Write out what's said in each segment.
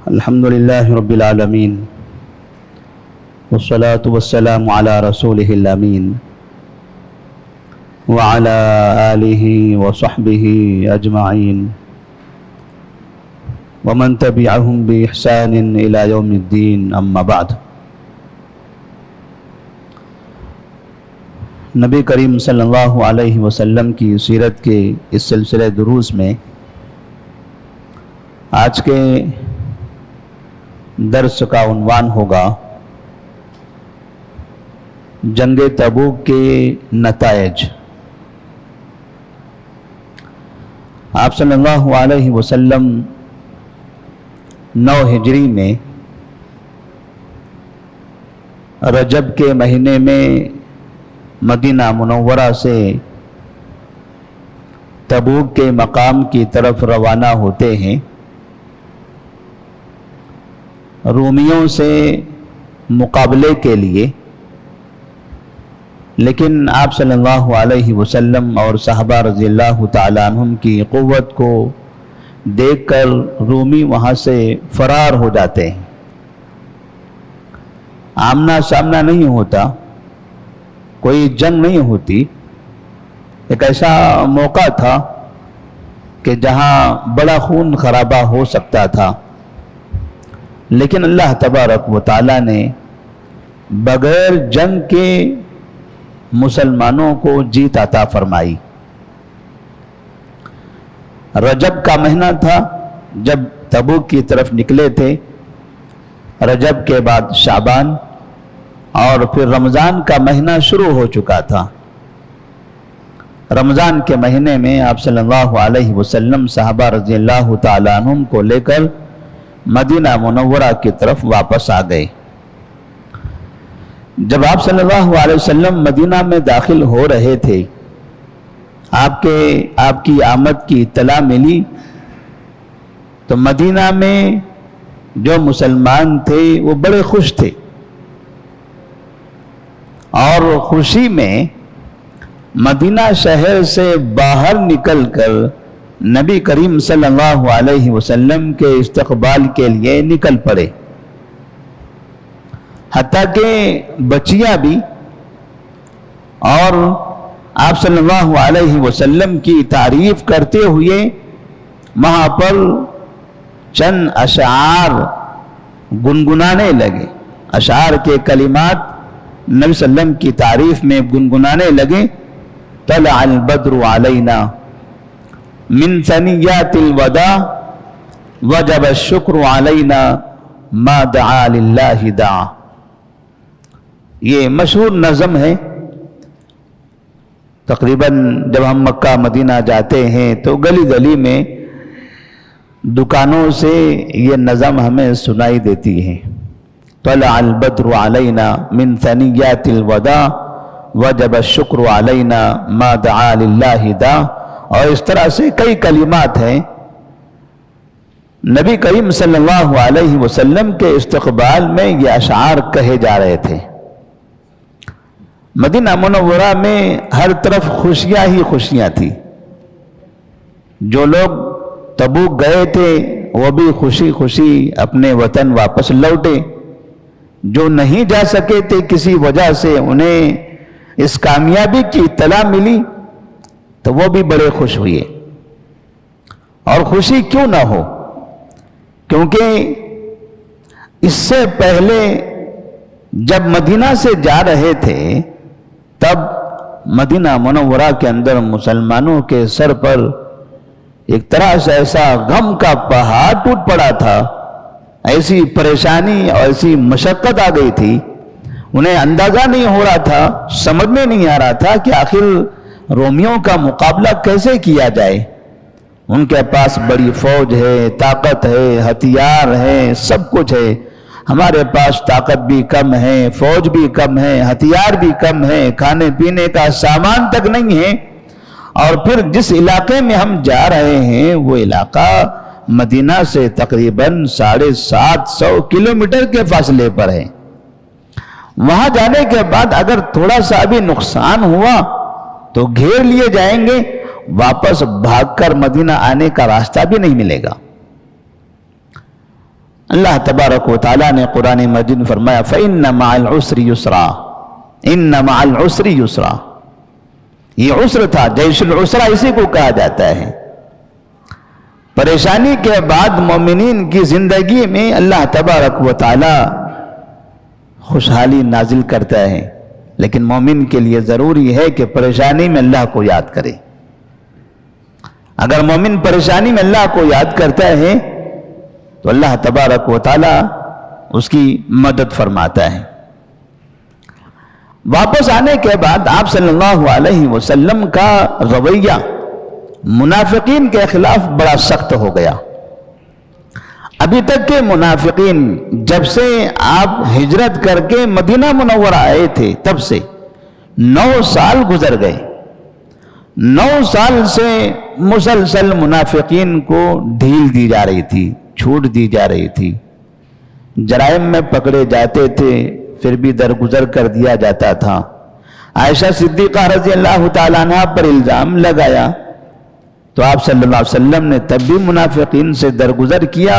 الحمد للہ رب العالمین والصلاة والسلام علی رسولہ الامین وعلی آلہ وصحبہ اجمعین ومن تبعہم بإحسان الی یوم الدین اما بعد۔ نبی کریم صلی اللہ علیہ وسلم کی سیرت کے اس سلسلہ دروس میں آج کے درس کا عنوان ہوگا جنگ تبوک کے نتائج۔ آپ صلی اللہ علیہ وسلم 9 ہجری میں رجب کے مہینے میں مدینہ منورہ سے تبوک کے مقام کی طرف روانہ ہوتے ہیں۔ رومیوں سے مقابلے کے لیے، لیکن آپ صلی اللہ علیہ وسلم اور صحابہ رضی اللہ تعالیٰ عنہم کی قوت کو دیکھ کر رومی وہاں سے فرار ہو جاتے ہیں۔ آمنا سامنا نہیں ہوتا، کوئی جنگ نہیں ہوتی۔ ایک ایسا موقع تھا کہ جہاں بڑا خون خرابہ ہو سکتا تھا، لیکن اللہ تبارک و تعالیٰ نے بغیر جنگ کے مسلمانوں کو جیت عطا فرمائی۔ رجب کا مہینہ تھا جب تبوک کی طرف نکلے تھے، رجب کے بعد شعبان اور پھر رمضان کا مہینہ شروع ہو چکا تھا۔ رمضان کے مہینے میں آپ صلی اللہ علیہ وسلم صحابہ رضی اللہ تعالیٰ عنہم کو لے کر مدینہ منورہ کی طرف واپس آ گئے۔ جب آپ صلی اللہ علیہ وسلم مدینہ میں داخل ہو رہے تھے، آپ کی آمد کی اطلاع ملی تو مدینہ میں جو مسلمان تھے وہ بڑے خوش تھے، اور خوشی میں مدینہ شہر سے باہر نکل کر نبی کریم صلی اللہ علیہ وسلم کے استقبال کے لیے نکل پڑے، حتیٰ کہ بچیاں بھی، اور آپ صلی اللہ علیہ وسلم کی تعریف کرتے ہوئے وہاں پر چند اشعار گنگنانے لگے۔ اشعار کے کلمات نبی صلی اللہ علیہ وسلم کی تعریف میں گنگنانے لگے۔ طلع البدر علینا من ثنیات الوداع وجب الشکر علینا ما دعا للہ دعا۔ یہ مشہور نظم ہے۔ تقریباً جب ہم مکہ مدینہ جاتے ہیں تو گلی گلی میں دکانوں سے یہ نظم ہمیں سنائی دیتی ہے۔ طلع البدر علینا من ثنیات الوداع وجب الشکر علینا ما دعا للہ دعا، اور اس طرح سے کئی کلمات ہیں۔ نبی کریم صلی اللہ علیہ وسلم کے استقبال میں یہ اشعار کہے جا رہے تھے۔ مدینہ منورہ میں ہر طرف خوشیاں ہی خوشیاں تھی۔ جو لوگ تبوک گئے تھے وہ بھی خوشی خوشی اپنے وطن واپس لوٹے۔ جو نہیں جا سکے تھے کسی وجہ سے، انہیں اس کامیابی کی اطلاع ملی تو وہ بھی بڑے خوش ہوئے۔ اور خوشی کیوں نہ ہو، کیونکہ اس سے پہلے جب مدینہ سے جا رہے تھے تب مدینہ منورہ کے اندر مسلمانوں کے سر پر ایک طرح سے ایسا غم کا پہاڑ ٹوٹ پڑا تھا، ایسی پریشانی اور ایسی مشقت آ گئی تھی، انہیں اندازہ نہیں ہو رہا تھا، سمجھ میں نہیں آ رہا تھا کہ آخر رومیوں کا مقابلہ کیسے کیا جائے۔ ان کے پاس بڑی فوج ہے، طاقت ہے، ہتھیار ہے، سب کچھ ہے۔ ہمارے پاس طاقت بھی کم ہے، فوج بھی کم ہے، ہتھیار بھی کم ہے، کھانے پینے کا سامان تک نہیں ہے، اور پھر جس علاقے میں ہم جا رہے ہیں وہ علاقہ مدینہ سے تقریباً 750 کلومیٹر کے فاصلے پر ہے۔ وہاں جانے کے بعد اگر تھوڑا سا بھی نقصان ہوا تو گھیر لیے جائیں گے، واپس بھاگ کر مدینہ آنے کا راستہ بھی نہیں ملے گا۔ اللہ تبارک و تعالیٰ نے قرآن مجید میں فرمایا فَإِنَّ مَعَ الْعُسْرِ يُسْرًا، إِنَّ مَعَ الْعُسْرِ يُسْرًا، یہ عسر تھا، جیش العسرہ اسی کو کہا جاتا ہے۔ پریشانی کے بعد مومنین کی زندگی میں اللہ تبارک و تعالیٰ خوشحالی نازل کرتا ہے، لیکن مومن کے لیے ضروری ہے کہ پریشانی میں اللہ کو یاد کرے۔ اگر مومن پریشانی میں اللہ کو یاد کرتا ہے تو اللہ تبارک و تعالیٰ اس کی مدد فرماتا ہے۔ واپس آنے کے بعد آپ صلی اللہ علیہ وسلم کا رویہ منافقین کے خلاف بڑا سخت ہو گیا۔ ابھی تک کے منافقین جب سے آپ ہجرت کر کے مدینہ منورہ آئے تھے تب سے 9 سال گزر گئے۔ 9 سال سے مسلسل منافقین کو ڈھیل دی جا رہی تھی، چھوٹ دی جا رہی تھی، جرائم میں پکڑے جاتے تھے پھر بھی درگزر کر دیا جاتا تھا۔ عائشہ صدیقہ رضی اللہ تعالیٰ عنہ پر الزام لگایا تو آپ صلی اللہ علیہ وسلم نے تب بھی منافقین سے درگزر کیا،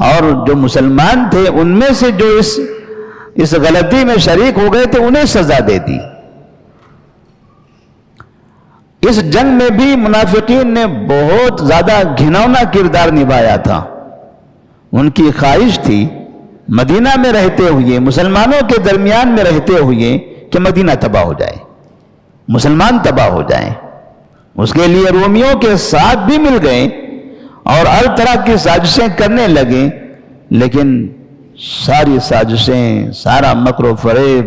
اور جو مسلمان تھے ان میں سے جو اس غلطی میں شریک ہو گئے تھے انہیں سزا دے دی۔ اس جنگ میں بھی منافقین نے بہت زیادہ گھناؤنا کردار نبھایا تھا۔ ان کی خواہش تھی مدینہ میں رہتے ہوئے، مسلمانوں کے درمیان میں رہتے ہوئے، کہ مدینہ تباہ ہو جائے، مسلمان تباہ ہو جائیں۔ اس کے لیے رومیوں کے ساتھ بھی مل گئے اور ہر طرح کی سازشیں کرنے لگے، لیکن ساری سازشیں، سارا مکر و فریب،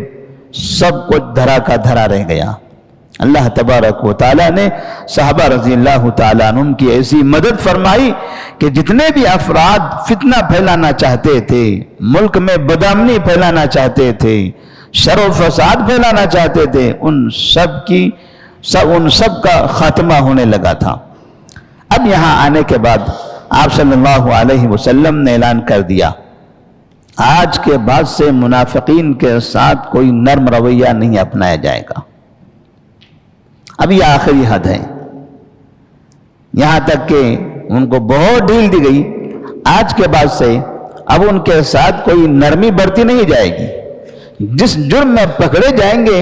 سب کچھ دھرا کا دھرا رہ گیا۔ اللہ تبارک و تعالیٰ نے صحابہ رضی اللہ تعالیٰ عنہم کی ایسی مدد فرمائی کہ جتنے بھی افراد فتنہ پھیلانا چاہتے تھے، ملک میں بدامنی پھیلانا چاہتے تھے، شر و فساد پھیلانا چاہتے تھے، ان سب کا خاتمہ ہونے لگا تھا۔ اب یہاں آنے کے بعد آپ صلی اللہ علیہ وسلم نے اعلان کر دیا آج کے بعد سے منافقین کے ساتھ کوئی نرم رویہ نہیں اپنایا جائے گا۔ اب یہ آخری حد ہے، یہاں تک کہ ان کو بہت ڈھیل دی گئی۔ آج کے بعد سے اب ان کے ساتھ کوئی نرمی برتی نہیں جائے گی۔ جس جرم میں پکڑے جائیں گے،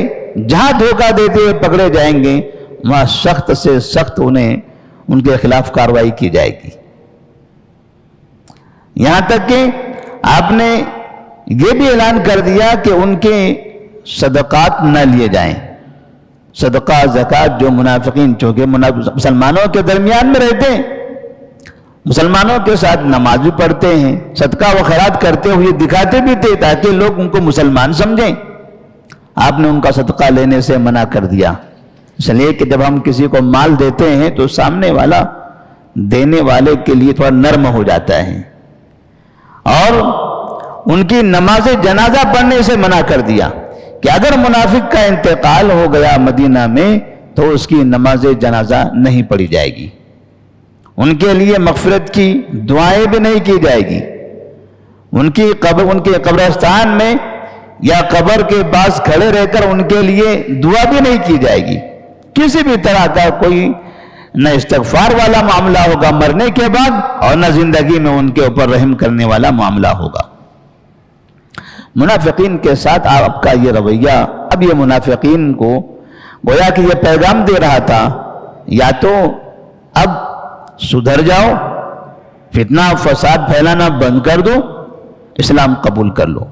جہاں دھوکہ دیتے ہوئے پکڑے جائیں گے، وہاں سخت سے سخت ان کے خلاف کارروائی کی جائے گی۔ یہاں تک کہ آپ نے یہ بھی اعلان کر دیا کہ ان کے صدقات نہ لیے جائیں۔ صدقہ زکوٰۃ جو منافقین چونکہ مسلمانوں کے درمیان میں رہتے ہیں، مسلمانوں کے ساتھ نماز بھی پڑھتے ہیں، صدقہ و خیرات کرتے ہوئے دکھاتے بھی تھے تاکہ لوگ ان کو مسلمان سمجھیں، آپ نے ان کا صدقہ لینے سے منع کر دیا۔ اس لیے کہ جب ہم کسی کو مال دیتے ہیں تو سامنے والا دینے والے کے لیے تھوڑا نرم ہو جاتا ہے، اور ان کی نماز جنازہ پڑھنے سے منع کر دیا کہ اگر منافق کا انتقال ہو گیا مدینہ میں تو اس کی نماز جنازہ نہیں پڑھی جائے گی، ان کے لیے مغفرت کی دعائیں بھی نہیں کی جائے گی، ان کے قبرستان میں یا قبر کے پاس کھڑے رہ کر ان کے لیے دعا بھی نہیں کی جائے گی۔ کسی بھی طرح کا کوئی نہ استغفار والا معاملہ ہوگا مرنے کے بعد، اور نہ زندگی میں ان کے اوپر رحم کرنے والا معاملہ ہوگا۔ منافقین کے ساتھ آپ کا یہ رویہ، اب یہ منافقین کو گویا کہ یہ پیغام دے رہا تھا، یا تو اب سدھر جاؤ، فتنہ فساد پھیلانا بند کر دو، اسلام قبول کر لو،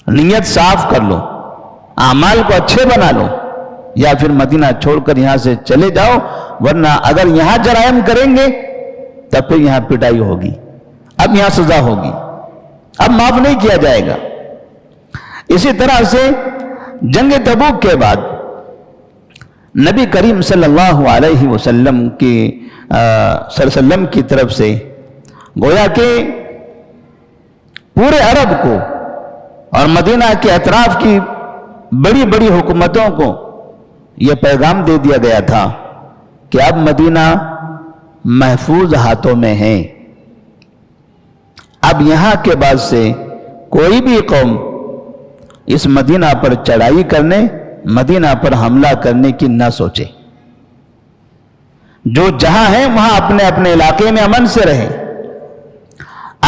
نیت صاف کر لو، اعمال کو اچھے بنا لو، یا پھر مدینہ چھوڑ کر یہاں سے چلے جاؤ، ورنہ اگر یہاں جرائم کریں گے تب پھر یہاں پٹائی ہوگی، اب یہاں سزا ہوگی، اب معاف نہیں کیا جائے گا۔ اسی طرح سے جنگ تبوک کے بعد نبی کریم صلی اللہ علیہ وسلم کی طرف سے گویا کہ پورے عرب کو اور مدینہ کے اطراف کی بڑی بڑی حکومتوں کو یہ پیغام دے دیا گیا تھا کہ اب مدینہ محفوظ ہاتھوں میں ہے، اب یہاں کے بعد سے کوئی بھی قوم اس مدینہ پر چڑھائی کرنے، مدینہ پر حملہ کرنے کی نہ سوچے، جو جہاں ہیں وہاں اپنے اپنے علاقے میں امن سے رہیں۔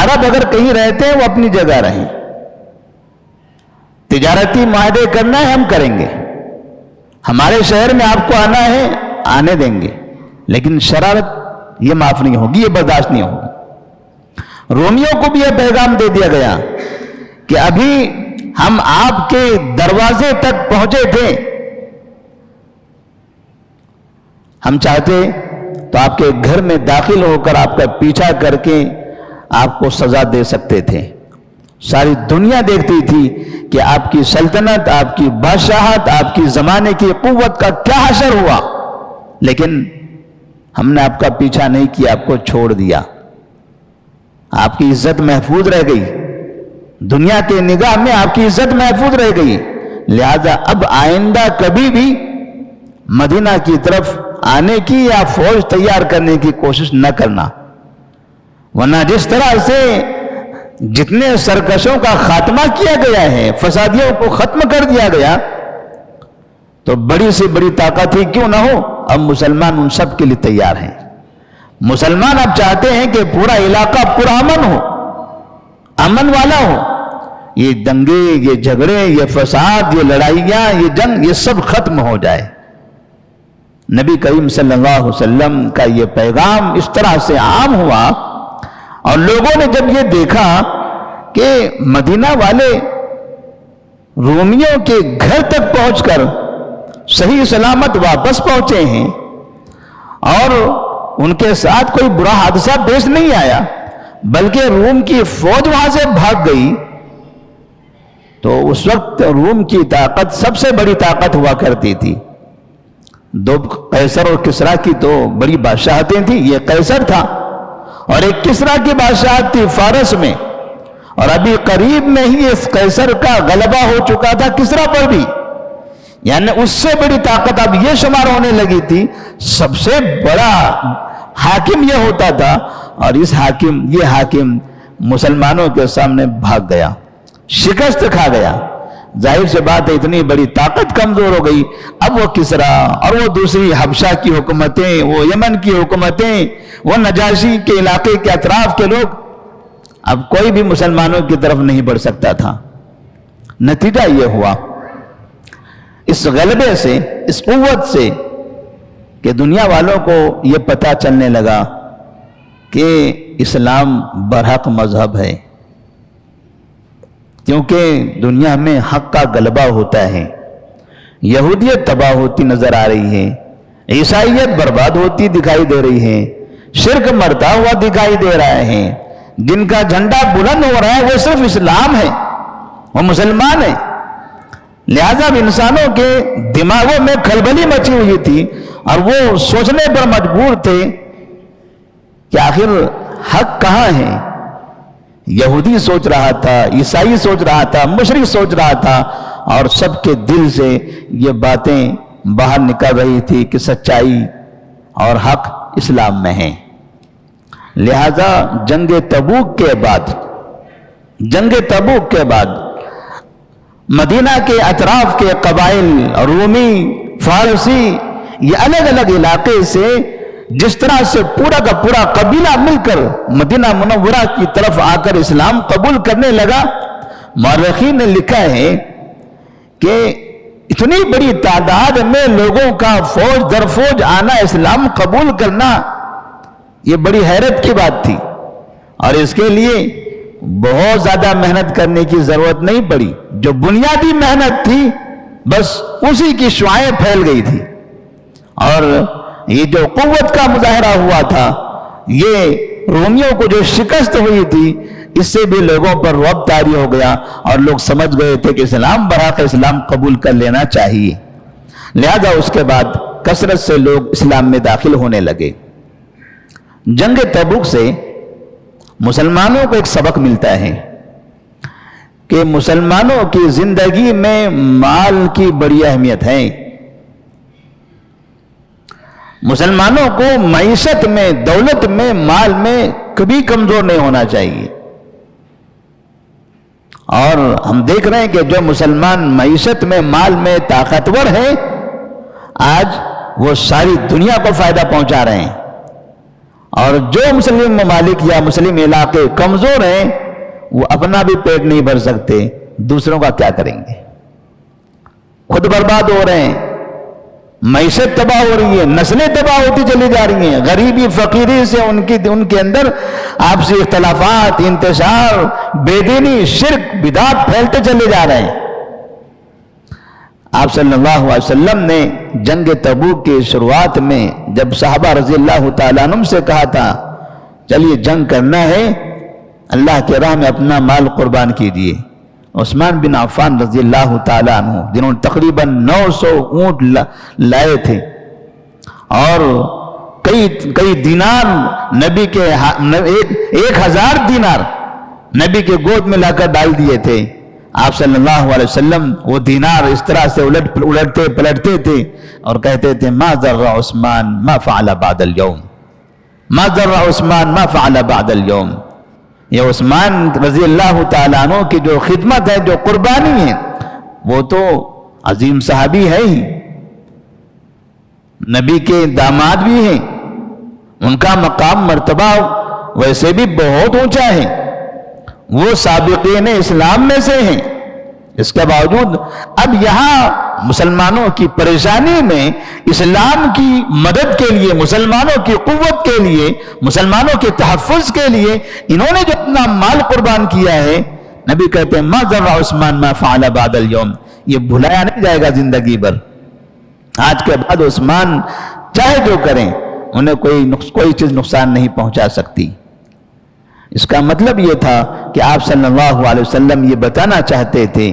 عرب اگر کہیں رہتے ہیں وہ اپنی جگہ رہیں، تجارتی معاہدے کرنا ہے ہم کریں گے، ہمارے شہر میں آپ کو آنا ہے آنے دیں گے، لیکن شرارت یہ معاف نہیں ہوگی، یہ برداشت نہیں ہوگی۔ رومیوں کو بھی یہ پیغام دے دیا گیا کہ ابھی ہم آپ کے دروازے تک پہنچے تھے، ہم چاہتے تو آپ کے گھر میں داخل ہو کر آپ کا پیچھا کر کے آپ کو سزا دے سکتے تھے۔ ساری دنیا دیکھتی تھی کہ آپ کی سلطنت، آپ کی بادشاہت، آپ کی زمانے کی قوت کا کیا حشر ہوا، لیکن ہم نے آپ کا پیچھا نہیں کیا، آپ کو چھوڑ دیا، آپ کی عزت محفوظ رہ گئی، دنیا کے نگاہ میں آپ کی عزت محفوظ رہ گئی۔ لہذا اب آئندہ کبھی بھی مدینہ کی طرف آنے کی یا فوج تیار کرنے کی کوشش نہ کرنا، ورنہ جس طرح سے جتنے سرکشوں کا خاتمہ کیا گیا ہے، فسادیوں کو ختم کر دیا گیا، تو بڑی سے بڑی طاقت ہی کیوں نہ ہو، اب مسلمان ان سب کے لیے تیار ہیں۔ مسلمان اب چاہتے ہیں کہ پورا علاقہ پرامن ہو، امن والا ہو، یہ دنگے، یہ جھگڑے، یہ فساد، یہ لڑائیاں، یہ جنگ، یہ سب ختم ہو جائے۔ نبی کریم صلی اللہ علیہ وسلم کا یہ پیغام اس طرح سے عام ہوا، اور لوگوں نے جب یہ دیکھا کہ مدینہ والے رومیوں کے گھر تک پہنچ کر صحیح سلامت واپس پہنچے ہیں اور ان کے ساتھ کوئی برا حادثہ پیش نہیں آیا، بلکہ روم کی فوج وہاں سے بھاگ گئی، تو اس وقت روم کی طاقت سب سے بڑی طاقت ہوا کرتی تھی۔ دو قیصر اور کسرا کی تو بڑی بادشاہتیں تھیں، یہ قیصر تھا، اور ایک کسرا کی بادشاہت تھی فارس میں، اور ابھی قریب میں ہی اس قیصر کا غلبہ ہو چکا تھا کسرا پر بھی، یعنی اس سے بڑی طاقت اب یہ شمار ہونے لگی تھی، سب سے بڑا حاکم یہ ہوتا تھا، اور یہ حاکم مسلمانوں کے سامنے بھاگ گیا، شکست کھا گیا۔ ظاہر سے بات ہے اتنی بڑی طاقت کمزور ہو گئی، اب وہ کسرا اور وہ دوسری حبشہ کی حکومتیں، وہ یمن کی حکومتیں، وہ نجاشی کے علاقے کے اطراف کے لوگ، اب کوئی بھی مسلمانوں کی طرف نہیں بڑھ سکتا تھا۔ نتیجہ یہ ہوا اس غلبے سے، اس قوت سے، کہ دنیا والوں کو یہ پتہ چلنے لگا کہ اسلام برحق مذہب ہے، کیونکہ دنیا میں حق کا غلبہ ہوتا ہے، یہودیت تباہ ہوتی نظر آ رہی ہے، عیسائیت برباد ہوتی دکھائی دے رہی ہے، شرک مرتا ہوا دکھائی دے رہا ہے، جن کا جھنڈا بلند ہو رہا ہے وہ صرف اسلام ہے، وہ مسلمان ہے۔ لہذا انسانوں کے دماغوں میں کھلبلی مچی ہوئی تھی، اور وہ سوچنے پر مجبور تھے کہ آخر حق کہاں ہے۔ یہودی سوچ رہا تھا، عیسائی سوچ رہا تھا، مشرک سوچ رہا تھا، اور سب کے دل سے یہ باتیں باہر نکل رہی تھی کہ سچائی اور حق اسلام میں ہے۔ لہذا جنگ تبوک کے بعد مدینہ کے اطراف کے قبائل، رومی، فارسی، یہ الگ الگ علاقے سے جس طرح سے پورا کا پورا قبیلہ مل کر مدینہ منورہ کی طرف آ کر اسلام قبول کرنے لگا، مورخین نے لکھا ہے کہ اتنی بڑی تعداد میں لوگوں کا فوج در فوج آنا، اسلام قبول کرنا، یہ بڑی حیرت کی بات تھی، اور اس کے لیے بہت زیادہ محنت کرنے کی ضرورت نہیں پڑی۔ جو بنیادی محنت تھی بس اسی کی شعاعیں پھیل گئی تھی، اور یہ جو قوت کا مظاہرہ ہوا تھا، یہ رومیوں کو جو شکست ہوئی تھی، اس سے بھی لوگوں پر رعب طاری ہو گیا، اور لوگ سمجھ گئے تھے کہ اسلام برحق اسلام قبول کر لینا چاہیے۔ لہذا اس کے بعد کثرت سے لوگ اسلام میں داخل ہونے لگے۔ جنگ تبوک سے مسلمانوں کو ایک سبق ملتا ہے کہ مسلمانوں کی زندگی میں مال کی بڑی اہمیت ہے۔ مسلمانوں کو معیشت میں، دولت میں، مال میں کبھی کمزور نہیں ہونا چاہیے، اور ہم دیکھ رہے ہیں کہ جو مسلمان معیشت میں، مال میں طاقتور ہیں، آج وہ ساری دنیا کو فائدہ پہنچا رہے ہیں، اور جو مسلم ممالک یا مسلم علاقے کمزور ہیں وہ اپنا بھی پیٹ نہیں بھر سکتے، دوسروں کا کیا کریں گے؟ خود برباد ہو رہے ہیں، معیشت تباہ ہو رہی ہے، نسلیں تباہ ہوتی چلی جا رہی ہیں، غریبی فقیری سے ان کے اندر آپسی اختلافات، انتشار، بے دینی، شرک، بدعت پھیلتے چلے جا رہے ہیں۔ آپ صلی اللہ علیہ وسلم نے جنگ تبوک کی شروعات میں جب صحابہ رضی اللہ تعالیٰ عنہ سے کہا تھا چلیے جنگ کرنا ہے، اللہ کے راہ میں اپنا مال قربان کیجیے، عثمان بن عفان رضی اللہ تعالیٰ عنہ جنہوں نے تقریباً 900 اونٹ لائے تھے اور کئی دینار نبی کے 1000 دینار نبی کے گود میں لا کر ڈال دیے تھے، آپ صلی اللہ علیہ وسلم وہ دینار اس طرح سے الٹتے پلٹتے تھے اور کہتے تھے ما ضر عثمان ما فعل بعد اليوم، ما ضر عثمان ما فعل بعد اليوم۔ یہ عثمان رضی اللہ تعالیٰ عنہ کی جو خدمت ہے، جو قربانی ہے، وہ تو عظیم صحابی ہے ہی، نبی کے داماد بھی ہیں، ان کا مقام مرتبہ ویسے بھی بہت اونچا ہے، وہ سابقین اسلام میں سے ہیں۔ اس کے باوجود اب یہاں مسلمانوں کی پریشانی میں اسلام کی مدد کے لیے، مسلمانوں کی قوت کے لیے، مسلمانوں کے تحفظ کے لیے انہوں نے جو اپنا مال قربان کیا ہے، نبی کہتے ہیں ما ضر عثمان ما فعل بعد اليوم، یہ بھلایا نہیں جائے گا زندگی بھر۔ آج کے بعد عثمان چاہے جو کریں انہیں کوئی چیز نقصان نہیں پہنچا سکتی۔ اس کا مطلب یہ تھا کہ آپ صلی اللہ علیہ وسلم یہ بتانا چاہتے تھے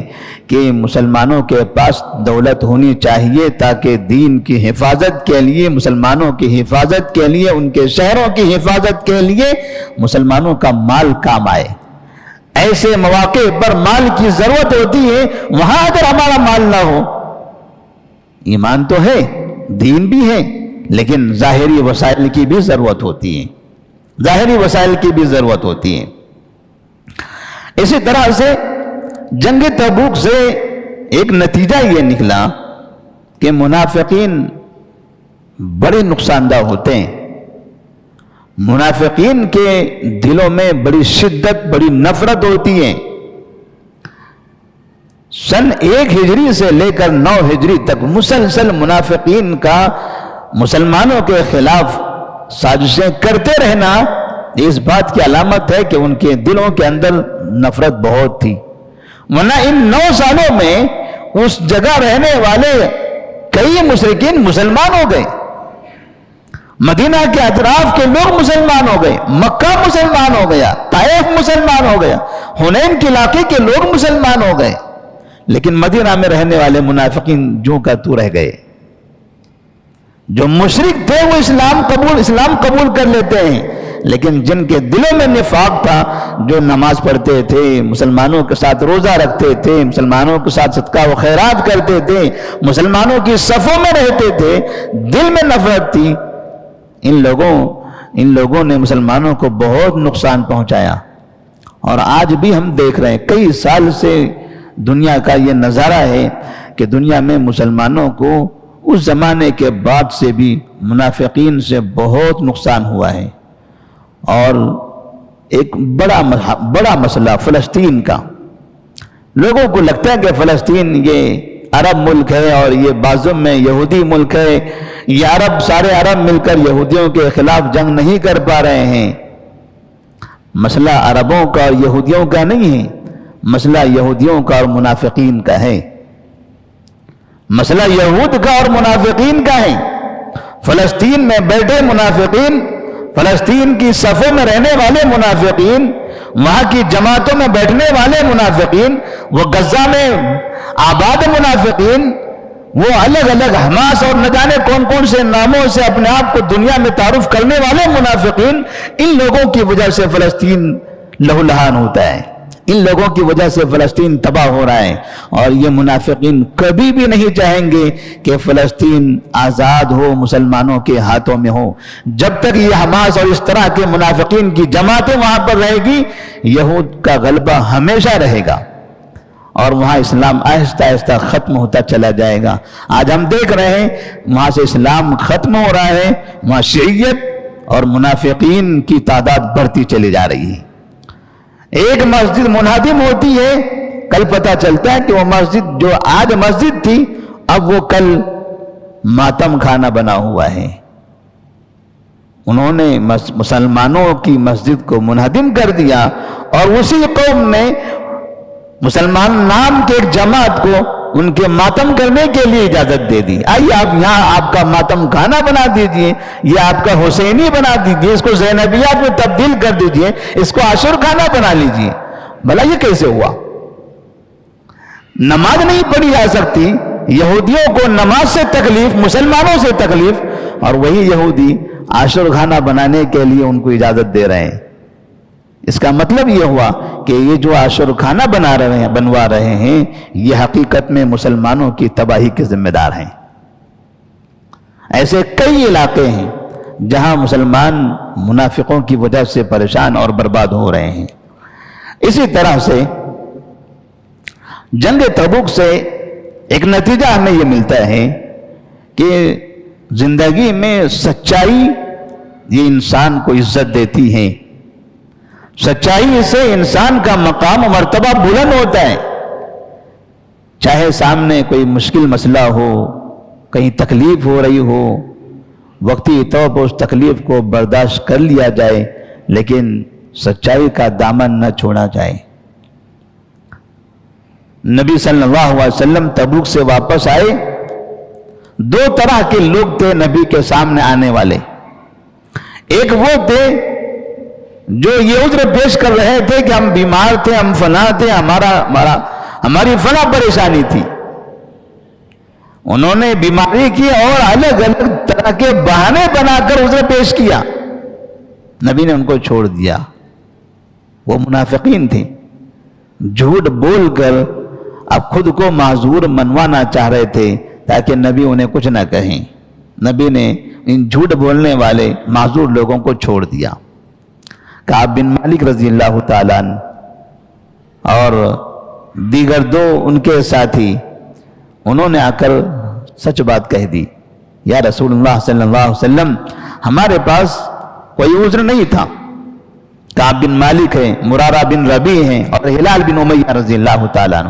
کہ مسلمانوں کے پاس دولت ہونی چاہیے تاکہ دین کی حفاظت کے لیے، مسلمانوں کی حفاظت کے لیے، ان کے شہروں کی حفاظت کے لیے مسلمانوں کا مال کام آئے۔ ایسے مواقع پر مال کی ضرورت ہوتی ہے، وہاں اگر ہمارا مال نہ ہو، ایمان تو ہے، دین بھی ہے، لیکن ظاہری وسائل کی بھی ضرورت ہوتی ہے، ظاہری وسائل کی بھی ضرورت ہوتی ہے۔ اسی طرح سے جنگ تبوک سے ایک نتیجہ یہ نکلا کہ منافقین بڑے نقصان دہ ہوتے ہیں، منافقین کے دلوں میں بڑی شدت، بڑی نفرت ہوتی ہے۔ سن 1 ہجری سے لے کر 9 ہجری تک مسلسل منافقین کا مسلمانوں کے خلاف سازشیں کرتے رہنا اس بات کی علامت ہے کہ ان کے دلوں کے اندر نفرت بہت تھی، ورنہ ان 9 سالوں میں اس جگہ رہنے والے کئی مشرکین مسلمان ہو گئے، مدینہ کے اطراف کے لوگ مسلمان ہو گئے، مکہ مسلمان ہو گیا، طائف مسلمان ہو گیا، حنین کے علاقے کے لوگ مسلمان ہو گئے، لیکن مدینہ میں رہنے والے منافقین جو کا تو رہ گئے۔ جو مشرک تھے وہ اسلام قبول کر لیتے ہیں، لیکن جن کے دلوں میں نفاق تھا، جو نماز پڑھتے تھے، مسلمانوں کے ساتھ روزہ رکھتے تھے، مسلمانوں کے ساتھ صدقہ و خیرات کرتے تھے، مسلمانوں کی صفوں میں رہتے تھے، دل میں نفرت تھی، ان لوگوں نے مسلمانوں کو بہت نقصان پہنچایا۔ اور آج بھی ہم دیکھ رہے ہیں، کئی سال سے دنیا کا یہ نظارہ ہے کہ دنیا میں مسلمانوں کو اس زمانے کے بعد سے بھی منافقین سے بہت نقصان ہوا ہے۔ اور ایک بڑا مسئلہ فلسطین کا، لوگوں کو لگتا ہے کہ فلسطین یہ عرب ملک ہے اور یہ بعضوں میں یہودی ملک ہے، یہ سارے عرب مل کر یہودیوں کے خلاف جنگ نہیں کر پا رہے ہیں۔ مسئلہ عربوں کا اور یہودیوں کا نہیں ہے، مسئلہ یہودیوں کا اور منافقین کا ہے، مسئلہ یہود کا اور منافقین کا ہے۔ فلسطین میں بیٹھے منافقین، فلسطین کی صفوں میں رہنے والے منافقین، وہاں کی جماعتوں میں بیٹھنے والے منافقین، وہ غزہ میں آباد منافقین، وہ الگ الگ حماس اور نہ جانے کون کون سے ناموں سے اپنے آپ کو دنیا میں تعارف کرنے والے منافقین، ان لوگوں کی وجہ سے فلسطین لہولہان ہوتا ہے، ان لوگوں کی وجہ سے فلسطین تباہ ہو رہا ہے۔ اور یہ منافقین کبھی بھی نہیں چاہیں گے کہ فلسطین آزاد ہو، مسلمانوں کے ہاتھوں میں ہو۔ جب تک یہ حماس اور اس طرح کے منافقین کی جماعتیں وہاں پر رہے گی، یہود کا غلبہ ہمیشہ رہے گا اور وہاں اسلام آہستہ آہستہ ختم ہوتا چلا جائے گا۔ آج ہم دیکھ رہے ہیں وہاں سے اسلام ختم ہو رہا ہے، وہاں شیعیت اور منافقین کی تعداد بڑھتی چلی جا رہی ہے۔ ایک مسجد منہدم ہوتی ہے، کل پتہ چلتا ہے کہ وہ مسجد جو آج مسجد تھی اب وہ کل ماتم خانہ بنا ہوا ہے۔ انہوں نے مسلمانوں کی مسجد کو منہدم کر دیا اور اسی قوم نے مسلمان نام کے ایک جماعت کو ان کے ماتم کرنے کے لیے اجازت دے دی۔ آئیے آپ یہاں آپ کا ماتم خانہ بنا دیجئے، یہ آپ کا حسینی بنا دیجئے، اس کو زینبیات میں تبدیل کر دیجئے، اس کو عاشور خانہ بنا لیجئے۔ بھلا یہ کیسے ہوا؟ نماز نہیں پڑھی جا سکتی، یہودیوں کو نماز سے تکلیف، مسلمانوں سے تکلیف، اور وہی یہودی عاشور خانہ بنانے کے لیے ان کو اجازت دے رہے ہیں۔ اس کا مطلب یہ ہوا کہ یہ جو عاشور خانہ بنوا رہے ہیں یہ حقیقت میں مسلمانوں کی تباہی کے ذمہ دار ہیں۔ ایسے کئی علاقے ہیں جہاں مسلمان منافقوں کی وجہ سے پریشان اور برباد ہو رہے ہیں۔ اسی طرح سے جنگ تبوک سے ایک نتیجہ ہمیں یہ ملتا ہے کہ زندگی میں سچائی یہ انسان کو عزت دیتی ہے، سچائی سے انسان کا مقام و مرتبہ بلند ہوتا ہے۔ چاہے سامنے کوئی مشکل مسئلہ ہو، کہیں تکلیف ہو رہی ہو، وقتی طور پر اس تکلیف کو برداشت کر لیا جائے، لیکن سچائی کا دامن نہ چھوڑا جائے۔ نبی صلی اللہ علیہ وسلم تبوک سے واپس آئے، دو طرح کے لوگ تھے نبی کے سامنے آنے والے۔ ایک وہ تھے جو یہ عذر پیش کر رہے تھے کہ ہم بیمار تھے، ہم فلاں تھے، ہماری فلاں پریشانی تھی۔ انہوں نے بیماری کی اور الگ الگ طرح کے بہانے بنا کر عذر پیش کیا، نبی نے ان کو چھوڑ دیا۔ وہ منافقین تھے، جھوٹ بول کر اب خود کو معذور منوانا چاہ رہے تھے تاکہ نبی انہیں کچھ نہ کہیں۔ نبی نے ان جھوٹ بولنے والے معذور لوگوں کو چھوڑ دیا۔ کعب بن مالک رضی اللہ تعالیٰ عنہ اور دیگر دو ان کے ساتھی، انہوں نے آ کر سچ بات کہہ دی، یا رسول اللہ صلی اللہ علیہ وسلم ہمارے پاس کوئی عذر نہیں تھا۔ کعب بن مالک ہیں، مرارہ بن ربیع ہیں اور ہلال بن امیہ رضی اللہ تعالیٰ عنہ،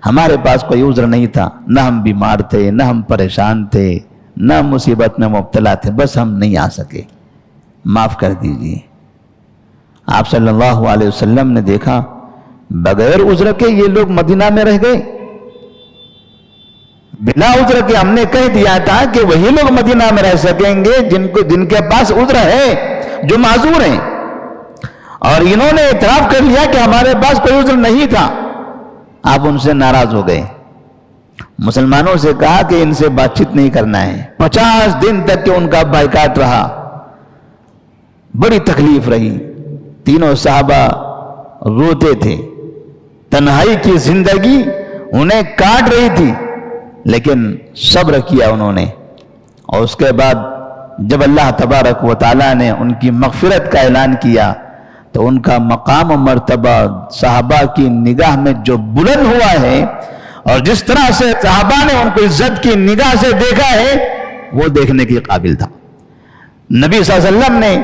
ہمارے پاس کوئی عذر نہیں تھا، نہ ہم بیمار تھے، نہ ہم پریشان تھے، نہ مصیبت میں مبتلا تھے، بس ہم نہیں آ سکے، معاف کر دیجیے۔ آپ صلی اللہ علیہ وسلم نے دیکھا بغیر عذر کے یہ لوگ مدینہ میں رہ گئے، بلا عذر کے ہم نے کہہ دیا تھا کہ وہی لوگ مدینہ میں رہ سکیں گے جن کے پاس عذر ہے، جو معذور ہیں، اور انہوں نے اعتراف کر لیا کہ ہمارے پاس کوئی عذر نہیں تھا۔ آپ ان سے ناراض ہو گئے، مسلمانوں سے کہا کہ ان سے بات چیت نہیں کرنا ہے۔ 50 دن تک کہ ان کا بائیکاٹ رہا، بڑی تکلیف رہی، تینوں صحابہ روتے تھے، تنہائی کی زندگی انہیں کاٹ رہی تھی، لیکن صبر کیا انہوں نے۔ اور اس کے بعد جب اللہ تبارک و تعالیٰ نے ان کی مغفرت کا اعلان کیا تو ان کا مقام و مرتبہ صحابہ کی نگاہ میں جو بلند ہوا ہے، اور جس طرح سے صحابہ نے ان کو عزت کی نگاہ سے دیکھا ہے، وہ دیکھنے کے قابل تھا۔ نبی صلی اللہ علیہ وسلم نے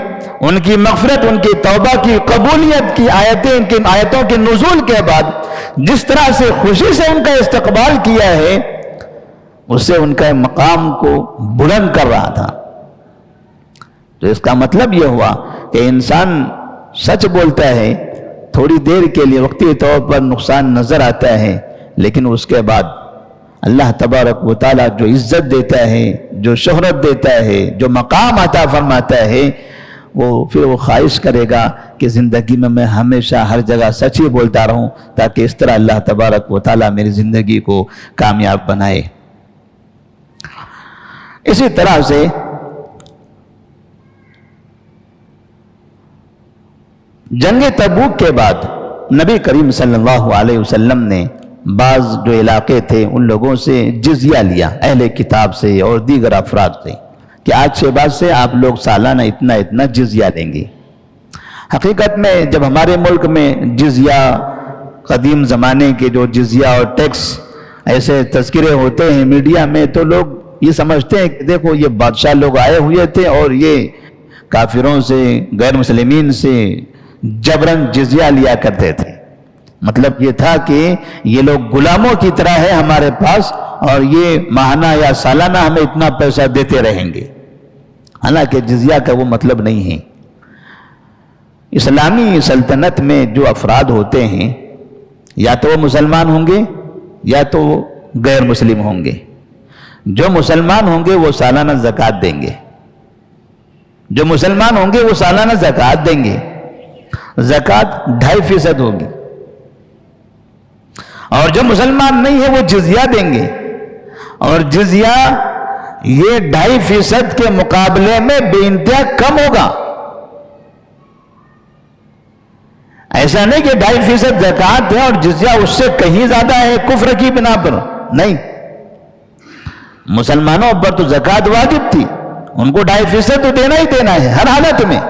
ان کی مغفرت، ان کی توبہ کی قبولیت کی آیتوں کے نزول کے بعد جس طرح سے خوشی سے ان کا استقبال کیا ہے، اس سے ان کا مقام کو بلند کر رہا تھا۔ تو اس کا مطلب یہ ہوا کہ انسان سچ بولتا ہے، تھوڑی دیر کے لیے وقتی طور پر نقصان نظر آتا ہے، لیکن اس کے بعد اللہ تبارک و تعالیٰ جو عزت دیتا ہے، جو شہرت دیتا ہے، جو مقام عطا فرماتا ہے، پھر وہ خواہش کرے گا کہ زندگی میں ہمیشہ ہر جگہ سچ ہی بولتا رہوں، تاکہ اس طرح اللہ تبارک و تعالیٰ میری زندگی کو کامیاب بنائے۔ اسی طرح سے جنگ تبوک کے بعد نبی کریم صلی اللہ علیہ وسلم نے بعض جو علاقے تھے ان لوگوں سے جزیہ لیا، اہل کتاب سے اور دیگر افراد سے، کہ آج کے بعد سے آپ لوگ سالانہ اتنا جزیہ دیں گے۔ حقیقت میں جب ہمارے ملک میں جزیہ، قدیم زمانے کے جو جزیہ اور ٹیکس ایسے تذکرے ہوتے ہیں میڈیا میں، تو لوگ یہ سمجھتے ہیں کہ دیکھو یہ بادشاہ لوگ آئے ہوئے تھے اور یہ کافروں سے، غیر مسلمین سے جبراً جزیہ لیا کرتے تھے۔ مطلب یہ تھا کہ یہ لوگ غلاموں کی طرح ہے ہمارے پاس، اور یہ ماہانہ یا سالانہ ہمیں اتنا پیسہ دیتے رہیں گے۔ حالانکہ جزیہ کا وہ مطلب نہیں ہے۔ اسلامی سلطنت میں جو افراد ہوتے ہیں یا تو وہ مسلمان ہوں گے یا تو وہ غیر مسلم ہوں گے۔ جو مسلمان ہوں گے وہ سالانہ زکوٰۃ دیں گے، جو مسلمان ہوں گے وہ سالانہ زکوٰۃ دیں گے۔ زکوٰۃ 2.5% ہوگی، اور جو مسلمان نہیں ہے وہ جزیہ دیں گے، اور جزیہ یہ 2.5% کے مقابلے میں بے انتہا کم ہوگا۔ ایسا نہیں کہ 2.5% زکوٰۃ ہے اور جزیہ اس سے کہیں زیادہ ہے کفر کی بنا پر، نہیں۔ مسلمانوں پر تو زکوٰۃ واجب تھی، ان کو 2.5% تو دینا ہی دینا ہے ہر حالت میں۔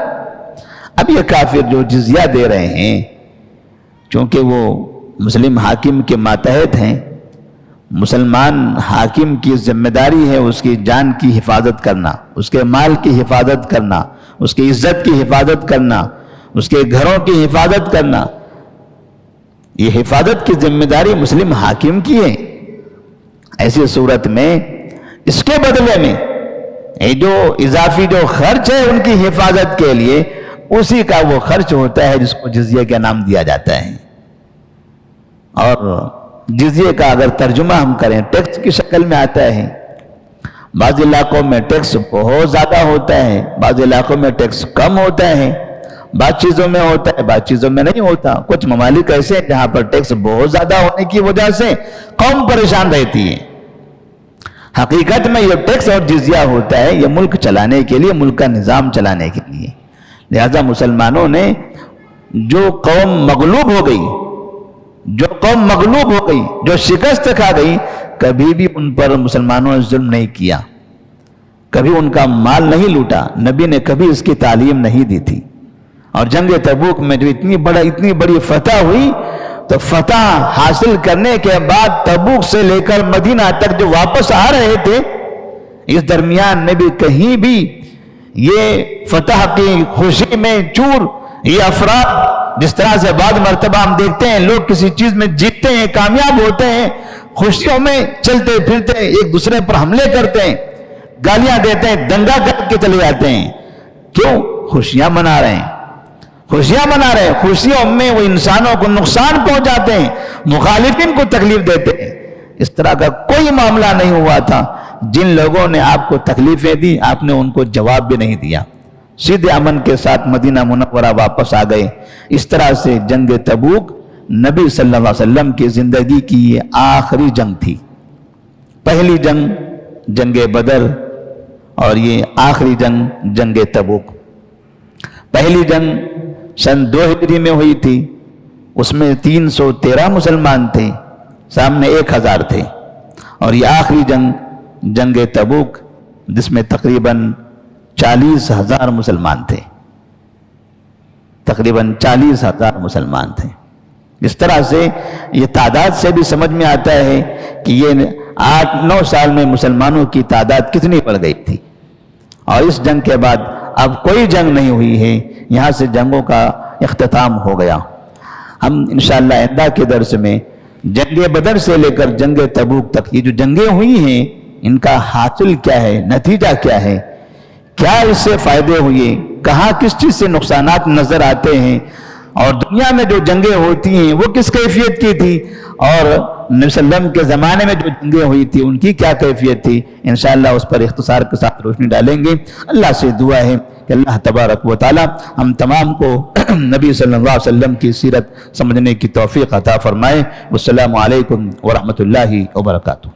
اب یہ کافر جو جزیہ دے رہے ہیں، چونکہ وہ مسلم حاکم کے ماتحت ہیں، مسلمان حاکم کی ذمہ داری ہے اس کی جان کی حفاظت کرنا، اس کے مال کی حفاظت کرنا، اس کی عزت کی حفاظت کرنا، اس کے گھروں کی حفاظت کرنا۔ یہ حفاظت کی ذمہ داری مسلم حاکم کی ہے۔ ایسی صورت میں اس کے بدلے میں یہ جو اضافی جو خرچ ہے ان کی حفاظت کے لیے، اسی کا وہ خرچ ہوتا ہے جس کو جزیہ کا نام دیا جاتا ہے۔ اور جزیے کا اگر ترجمہ ہم کریں ٹیکس کی شکل میں آتا ہے۔ بعض علاقوں میں ٹیکس بہت زیادہ ہوتا ہے، بعض علاقوں میں ٹیکس کم ہوتا ہے، بعض چیزوں میں ہوتا ہے بعض چیزوں میں نہیں ہوتا۔ کچھ ممالک ایسے ہیں جہاں پر ٹیکس بہت زیادہ ہونے کی وجہ سے قوم پریشان رہتی ہے۔ حقیقت میں یہ ٹیکس اور جزیہ ہوتا ہے یہ ملک چلانے کے لیے، ملک کا نظام چلانے کے لیے۔ لہذا مسلمانوں نے جو قوم مغلوب ہو گئی، جو شکست کھا گئی، کبھی بھی ان پر مسلمانوں نے ظلم نہیں کیا، کبھی ان کا مال نہیں لوٹا۔ نبی نے کبھی اس کی تعلیم نہیں دی تھی۔ اور جنگ تبوک میں جو اتنی بڑی فتح ہوئی، تو فتح حاصل کرنے کے بعد تبوک سے لے کر مدینہ تک جو واپس آ رہے تھے، اس درمیان میں بھی کہیں بھی یہ فتح کی خوشی میں چور، یہ افراد جس طرح سے بعض مرتبہ ہم دیکھتے ہیں لوگ کسی چیز میں جیتتے ہیں، کامیاب ہوتے ہیں، خوشیوں میں چلتے پھرتے ایک دوسرے پر حملے کرتے ہیں، گالیاں دیتے ہیں، دنگا کر کے چلے جاتے ہیں۔ کیوں؟ خوشیاں منا رہے ہیں، خوشیوں میں وہ انسانوں کو نقصان پہنچاتے ہیں، مخالفین کو تکلیف دیتے ہیں۔ اس طرح کا کوئی معاملہ نہیں ہوا تھا۔ جن لوگوں نے آپ کو تکلیفیں دی آپ نے ان کو جواب بھی نہیں دیا، سیدھے امن کے ساتھ مدینہ منورہ واپس آ گئے۔ اس طرح سے جنگ تبوک نبی صلی اللہ علیہ وسلم کی زندگی کی یہ آخری جنگ تھی۔ پہلی جنگ جنگ بدر اور یہ آخری جنگ جنگ تبوک۔ پہلی جنگ سن 2 ہجری میں ہوئی تھی، اس میں 313 مسلمان تھے، سامنے 1000 تھے۔ اور یہ آخری جنگ جنگ تبوک جس میں تقریباً 40,000 مسلمان تھے، تقریباً 40,000 مسلمان تھے۔ اس طرح سے یہ تعداد سے بھی سمجھ میں آتا ہے کہ یہ 8-9 سال میں مسلمانوں کی تعداد کتنی بڑھ گئی تھی۔ اور اس جنگ کے بعد اب کوئی جنگ نہیں ہوئی ہے، یہاں سے جنگوں کا اختتام ہو گیا۔ ہم انشاءاللہ آئندہ کے درس میں جنگ بدر سے لے کر جنگ تبوک تک یہ جو جنگیں ہوئی ہیں ان کا حاصل کیا ہے، نتیجہ کیا ہے، کیا اس سے فائدے ہوئے، کہاں کس چیز سے نقصانات نظر آتے ہیں، اور دنیا میں جو جنگیں ہوتی ہیں وہ کس کیفیت کی تھی، اور نبی صلی اللہ علیہ وسلم کے زمانے میں جو جنگیں ہوئی تھی ان کی کیا کیفیت تھی۔ انشاءاللہ اس پر اختصار کے ساتھ روشنی ڈالیں گے۔ اللہ سے دعا ہے کہ اللہ تبارک و تعالی ہم تمام کو نبی صلی اللہ علیہ وسلم کی سیرت سمجھنے کی توفیق عطا فرمائے۔ والسلام علیکم ورحمۃ اللہ وبرکاتہ۔